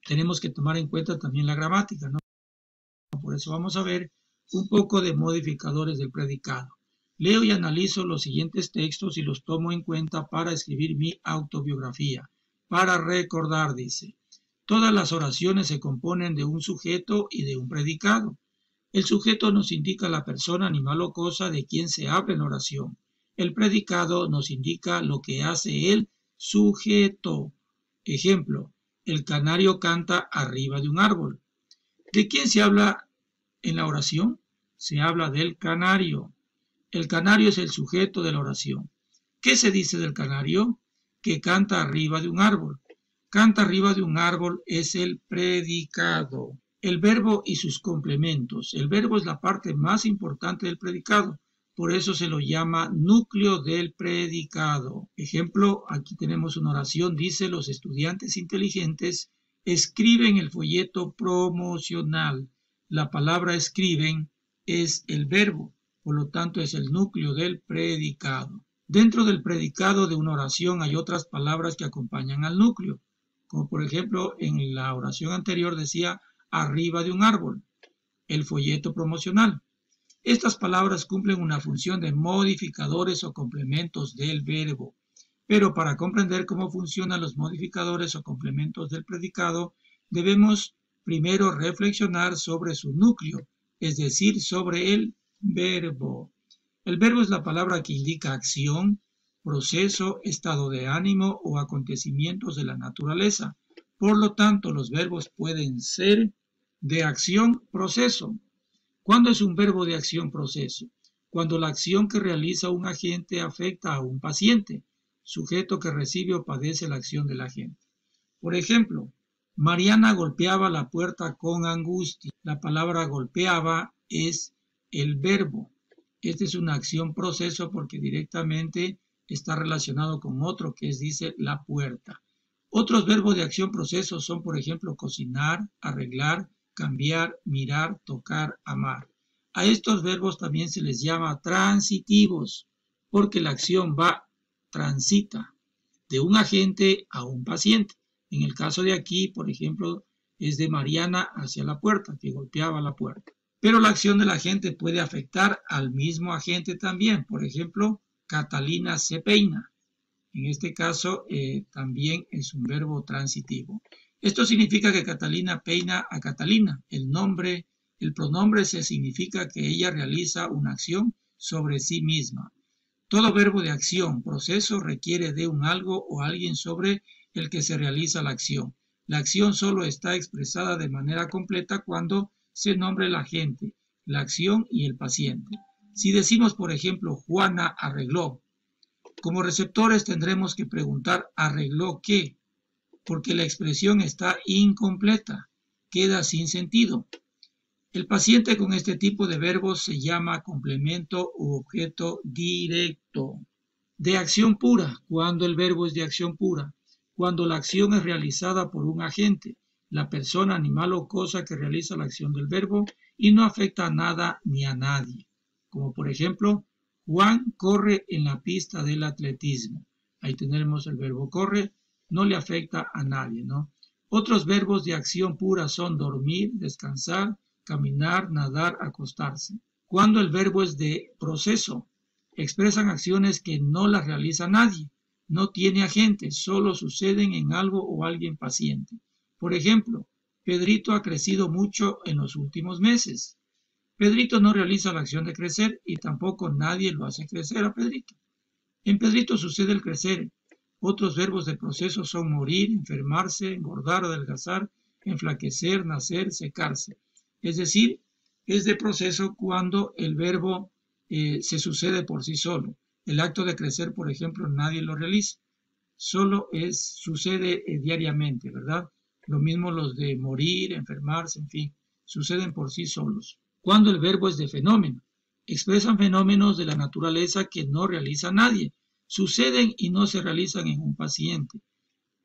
tenemos que tomar en cuenta también la gramática, ¿no? Por eso vamos a ver un poco de modificadores del predicado. Leo y analizo los siguientes textos y los tomo en cuenta para escribir mi autobiografía. Para recordar, dice, todas las oraciones se componen de un sujeto y de un predicado. El sujeto nos indica la persona, animal o cosa de quien se habla en la oración. El predicado nos indica lo que hace el sujeto. Ejemplo, el canario canta arriba de un árbol. ¿De quién se habla en la oración? Se habla del canario. El canario es el sujeto de la oración. ¿Qué se dice del canario? Que canta arriba de un árbol. Canta arriba de un árbol es el predicado. El verbo y sus complementos. El verbo es la parte más importante del predicado. Por eso se lo llama núcleo del predicado. Ejemplo, aquí tenemos una oración. Dice, los estudiantes inteligentes escriben el folleto promocional. La palabra escriben es el verbo, por lo tanto es el núcleo del predicado. Dentro del predicado de una oración hay otras palabras que acompañan al núcleo, como por ejemplo en la oración anterior decía arriba de un árbol, el folleto promocional. Estas palabras cumplen una función de modificadores o complementos del verbo. Pero para comprender cómo funcionan los modificadores o complementos del predicado, debemos primero reflexionar sobre su núcleo, es decir, sobre el verbo. El verbo es la palabra que indica acción, proceso, estado de ánimo o acontecimientos de la naturaleza. Por lo tanto, los verbos pueden ser de acción, proceso. ¿Cuándo es un verbo de acción, proceso? Cuando la acción que realiza un agente afecta a un paciente, sujeto que recibe o padece la acción del agente. Por ejemplo, Mariana golpeaba la puerta con angustia. La palabra golpeaba es el verbo. Esta es una acción proceso porque directamente está relacionado con otro que es, dice, la puerta. Otros verbos de acción proceso son, por ejemplo, cocinar, arreglar, cambiar, mirar, tocar, amar. A estos verbos también se les llama transitivos porque la acción transita de un agente a un paciente. En el caso de aquí, por ejemplo, es de Mariana hacia la puerta, que golpeaba la puerta. Pero la acción del agente puede afectar al mismo agente también. Por ejemplo, Catalina se peina. En este caso, también es un verbo transitivo. Esto significa que Catalina peina a Catalina. El pronombre se significa que ella realiza una acción sobre sí misma. Todo verbo de acción, proceso, requiere de un algo o alguien sobre el que se realiza la acción. La acción solo está expresada de manera completa cuando se nombra el agente, la acción y el paciente. Si decimos, por ejemplo, Juana arregló, como receptores tendremos que preguntar ¿arregló qué? Porque la expresión está incompleta, queda sin sentido. El paciente con este tipo de verbos se llama complemento u objeto directo. De acción pura, cuando el verbo es de acción pura, cuando la acción es realizada por un agente, la persona, animal o cosa que realiza la acción del verbo y no afecta a nada ni a nadie. Como por ejemplo, Juan corre en la pista del atletismo. Ahí tenemos el verbo corre, no le afecta a nadie, ¿no? Otros verbos de acción pura son dormir, descansar, caminar, nadar, acostarse. Cuando el verbo es de proceso, expresan acciones que no las realiza nadie, no tiene agente, solo suceden en algo o alguien paciente. Por ejemplo, Pedrito ha crecido mucho en los últimos meses. Pedrito no realiza la acción de crecer y tampoco nadie lo hace crecer a Pedrito. En Pedrito sucede el crecer. Otros verbos de proceso son morir, enfermarse, engordar, adelgazar, enflaquecer, nacer, secarse. Es decir, es de proceso cuando el verbo se sucede por sí solo. El acto de crecer, por ejemplo, nadie lo realiza. Solo sucede diariamente, ¿verdad? Lo mismo los de morir, enfermarse, en fin, suceden por sí solos. Cuando el verbo es de fenómeno, expresan fenómenos de la naturaleza que no realiza nadie, suceden y no se realizan en un paciente.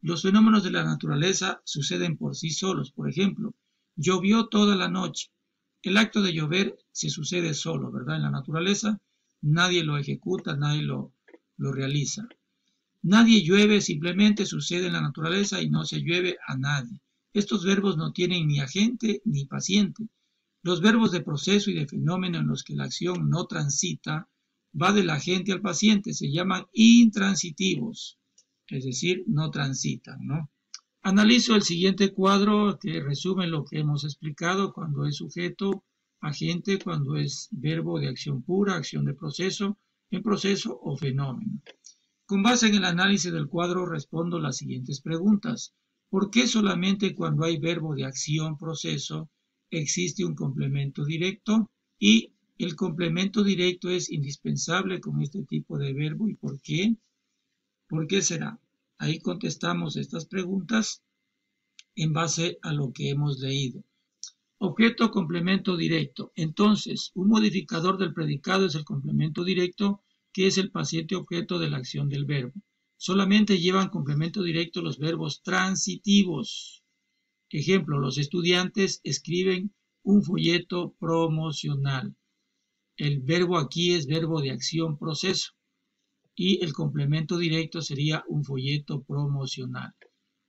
Los fenómenos de la naturaleza suceden por sí solos. Por ejemplo, llovió toda la noche. El acto de llover se sucede solo, ¿verdad? En la naturaleza nadie lo ejecuta, nadie lo realiza. Nadie llueve, simplemente sucede en la naturaleza y no se llueve a nadie. Estos verbos no tienen ni agente ni paciente. Los verbos de proceso y de fenómeno en los que la acción no transita va del agente al paciente se llaman intransitivos, es decir, no transitan, ¿no? Analizo el siguiente cuadro que resume lo que hemos explicado cuando es sujeto, agente, cuando es verbo de acción pura, acción de proceso, en proceso o fenómeno. Con base en el análisis del cuadro respondo las siguientes preguntas. ¿Por qué solamente cuando hay verbo de acción, proceso, existe un complemento directo? Y el complemento directo es indispensable con este tipo de verbo. ¿Y por qué? ¿Por qué será? Ahí contestamos estas preguntas en base a lo que hemos leído. Objeto complemento directo. Entonces, un modificador del predicado es el complemento directo, que es el paciente objeto de la acción del verbo. Solamente llevan complemento directo los verbos transitivos. Ejemplo, los estudiantes escriben un folleto promocional. El verbo aquí es verbo de acción proceso y el complemento directo sería un folleto promocional.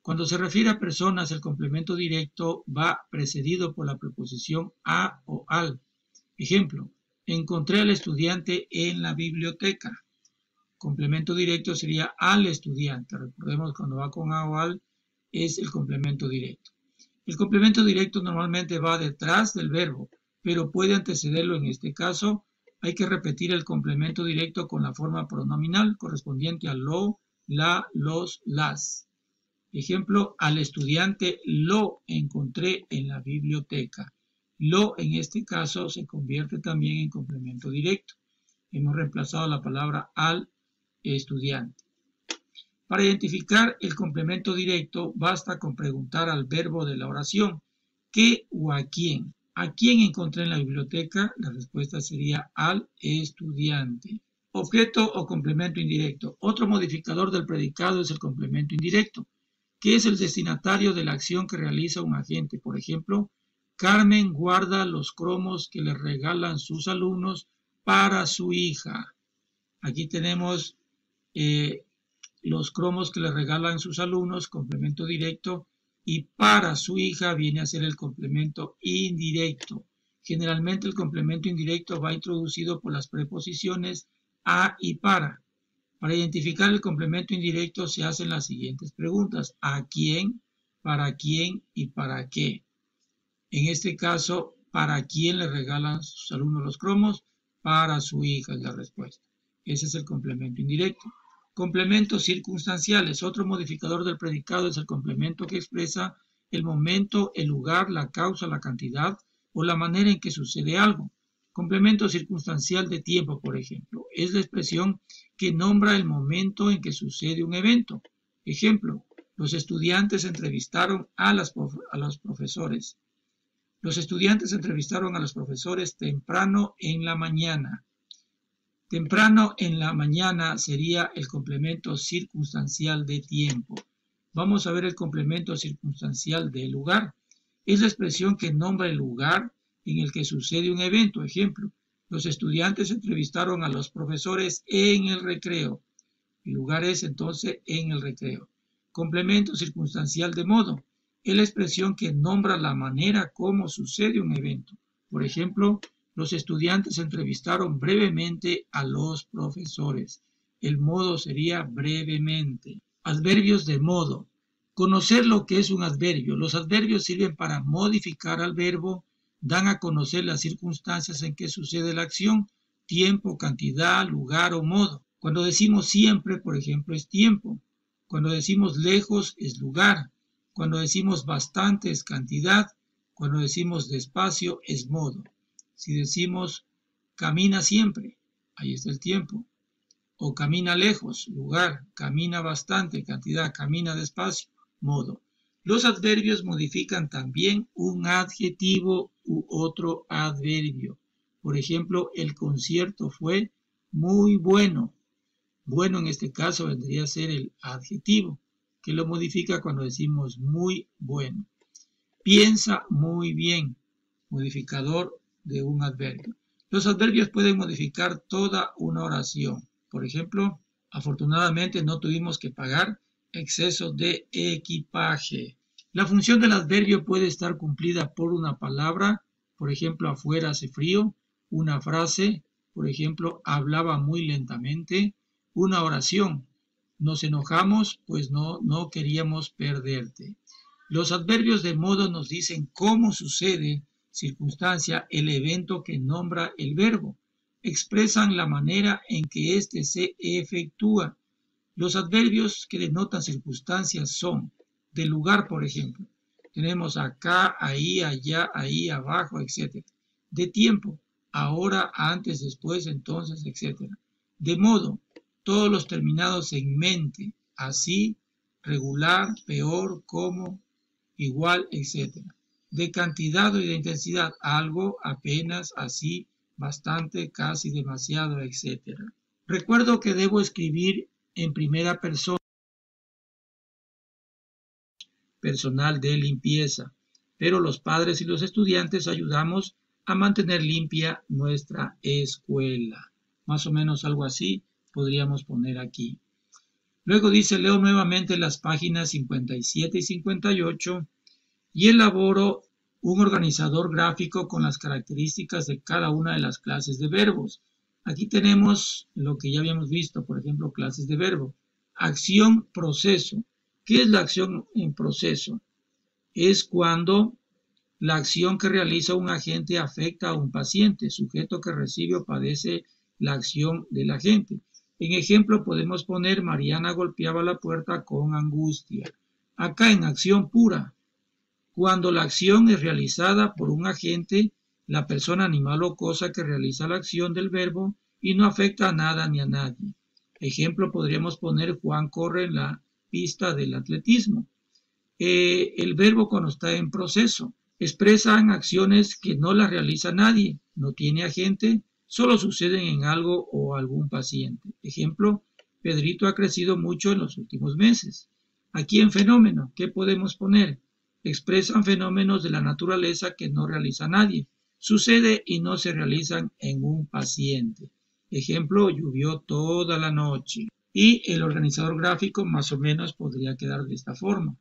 Cuando se refiere a personas, el complemento directo va precedido por la preposición a o al. Ejemplo, encontré al estudiante en la biblioteca. Complemento directo sería al estudiante. Recordemos cuando va con a o al es el complemento directo. El complemento directo normalmente va detrás del verbo, pero puede antecederlo. En este caso, hay que repetir el complemento directo con la forma pronominal correspondiente a lo, la, los, las. Ejemplo, al estudiante lo encontré en la biblioteca. Lo en este caso se convierte también en complemento directo. Hemos reemplazado la palabra al estudiante. Para identificar el complemento directo basta con preguntar al verbo de la oración ¿qué o a quién? ¿A quién encontré en la biblioteca? La respuesta sería al estudiante. Objeto o complemento indirecto. Otro modificador del predicado es el complemento indirecto, que es el destinatario de la acción que realiza un agente. Por ejemplo, Carmen guarda los cromos que le regalan sus alumnos para su hija. Aquí tenemos los cromos que le regalan sus alumnos, complemento directo, y para su hija viene a ser el complemento indirecto. Generalmente el complemento indirecto va introducido por las preposiciones a y para. Para identificar el complemento indirecto se hacen las siguientes preguntas. ¿A quién? ¿Para quién? ¿Y para qué? En este caso, ¿para quién le regalan sus alumnos los cromos? Para su hija es la respuesta. Ese es el complemento indirecto. Complementos circunstanciales. Otro modificador del predicado es el complemento que expresa el momento, el lugar, la causa, la cantidad o la manera en que sucede algo. Complemento circunstancial de tiempo, por ejemplo, es la expresión que nombra el momento en que sucede un evento. Ejemplo, los estudiantes entrevistaron a los profesores. Los estudiantes entrevistaron a los profesores temprano en la mañana. Temprano en la mañana sería el complemento circunstancial de tiempo. Vamos a ver el complemento circunstancial de lugar. Es la expresión que nombra el lugar en el que sucede un evento. Ejemplo, los estudiantes entrevistaron a los profesores en el recreo. El lugar es entonces en el recreo. Complemento circunstancial de modo. Es la expresión que nombra la manera como sucede un evento. Por ejemplo, los estudiantes entrevistaron brevemente a los profesores. El modo sería brevemente. Adverbios de modo. Conocer lo que es un adverbio. Los adverbios sirven para modificar al verbo, dan a conocer las circunstancias en que sucede la acción, tiempo, cantidad, lugar o modo. Cuando decimos siempre, por ejemplo, es tiempo. Cuando decimos lejos, es lugar. Cuando decimos bastante, es cantidad. Cuando decimos despacio, es modo. Si decimos camina siempre, ahí está el tiempo. O camina lejos, lugar. Camina bastante, cantidad. Camina despacio, modo. Los adverbios modifican también un adjetivo u otro adverbio. Por ejemplo, el concierto fue muy bueno. Bueno, en este caso vendría a ser el adjetivo, que lo modifica cuando decimos muy bueno. Piensa muy bien, modificador de un adverbio. Los adverbios pueden modificar toda una oración. Por ejemplo, afortunadamente no tuvimos que pagar exceso de equipaje. La función del adverbio puede estar cumplida por una palabra, por ejemplo, afuera hace frío, una frase, por ejemplo, hablaba muy lentamente, una oración, nos enojamos, pues no queríamos perderte. Los adverbios de modo nos dicen cómo sucede, circunstancia, el evento que nombra el verbo. Expresan la manera en que éste se efectúa. Los adverbios que denotan circunstancias son de lugar, por ejemplo. Tenemos acá, ahí, allá, ahí, abajo, etc. De tiempo, ahora, antes, después, entonces, etc. De modo, todos los terminados en mente, así, regular, peor, como, igual, etc. De cantidad o de intensidad, algo, apenas, así, bastante, casi, demasiado, etc. Recuerdo que debo escribir en primera persona, personal de limpieza, pero los padres y los estudiantes ayudamos a mantener limpia nuestra escuela. Más o menos algo así podríamos poner aquí. Luego dice, leo nuevamente las páginas 57 y 58 y elaboro un organizador gráfico con las características de cada una de las clases de verbos. Aquí tenemos lo que ya habíamos visto, por ejemplo, clases de verbo. Acción, proceso. ¿Qué es la acción en proceso? Es cuando la acción que realiza un agente afecta a un paciente, sujeto que recibe o padece la acción del agente. En ejemplo podemos poner Mariana golpeaba la puerta con angustia. Acá en acción pura, cuando la acción es realizada por un agente, la persona, animal o cosa que realiza la acción del verbo y no afecta a nada ni a nadie. Ejemplo podríamos poner Juan corre en la pista del atletismo. El verbo cuando está en proceso expresan acciones que no las realiza nadie, no tiene agente, solo suceden en algo o algún paciente. Ejemplo, Pedrito ha crecido mucho en los últimos meses. Aquí en fenómeno, ¿qué podemos poner? Expresan fenómenos de la naturaleza que no realiza nadie, sucede y no se realizan en un paciente. Ejemplo, llovió toda la noche. Y el organizador gráfico más o menos podría quedar de esta forma.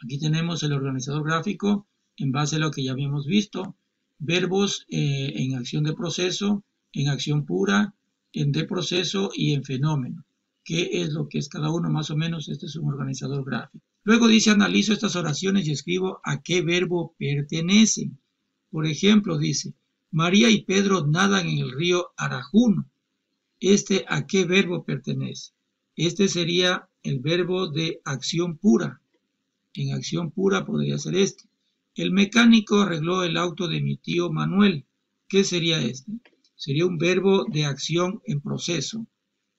Aquí tenemos el organizador gráfico en base a lo que ya habíamos visto. Verbos en acción de proceso, en acción pura, en de proceso y en fenómeno. ¿Qué es lo que es cada uno? Más o menos este es un organizador gráfico. Luego dice, analizo estas oraciones y escribo a qué verbo pertenecen. Por ejemplo, dice, María y Pedro nadan en el río Arajuno. ¿A qué verbo pertenece? Este sería el verbo de acción pura. En acción pura podría ser este. El mecánico arregló el auto de mi tío Manuel. ¿Qué sería este? Sería un verbo de acción en proceso.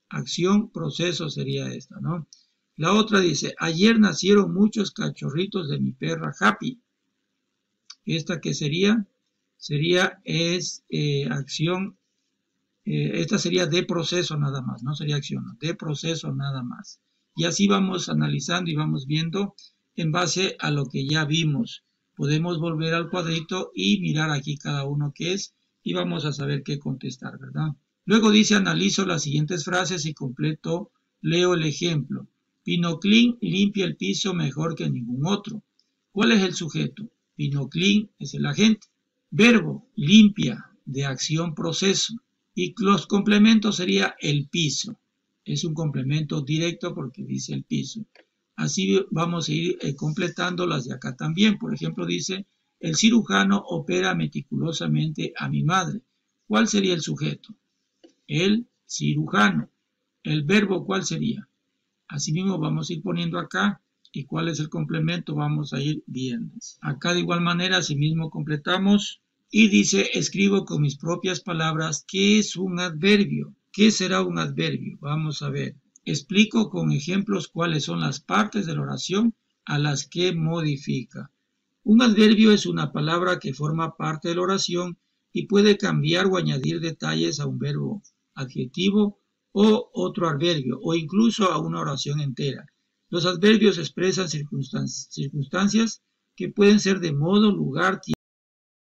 Acción, proceso sería esta, ¿no? La otra dice, ayer nacieron muchos cachorritos de mi perra Happy. ¿Esta qué sería? Acción, esta sería de proceso nada más, no sería acción, no, de proceso nada más. Y así vamos analizando y vamos viendo en base a lo que ya vimos. Podemos volver al cuadrito y mirar aquí cada uno que es y vamos a saber qué contestar, ¿verdad? Luego dice, analizo las siguientes frases y completo, leo el ejemplo. Pinoclín limpia el piso mejor que ningún otro. ¿Cuál es el sujeto? Pinoclín es el agente. Verbo, limpia, de acción proceso. Y los complementos sería el piso. Es un complemento directo porque dice el piso. Así vamos a ir completando las de acá también. Por ejemplo, dice, el cirujano opera meticulosamente a mi madre. ¿Cuál sería el sujeto? El cirujano. ¿El verbo cuál sería? Asimismo vamos a ir poniendo acá y cuál es el complemento vamos a ir viendo. Acá de igual manera asimismo completamos y dice, escribo con mis propias palabras qué es un adverbio. ¿Qué será un adverbio? Vamos a ver. Explico con ejemplos cuáles son las partes de la oración a las que modifica. Un adverbio es una palabra que forma parte de la oración y puede cambiar o añadir detalles a un verbo adjetivo o otro adverbio o incluso a una oración entera. Los adverbios expresan circunstancias que pueden ser de modo, lugar, tiempo.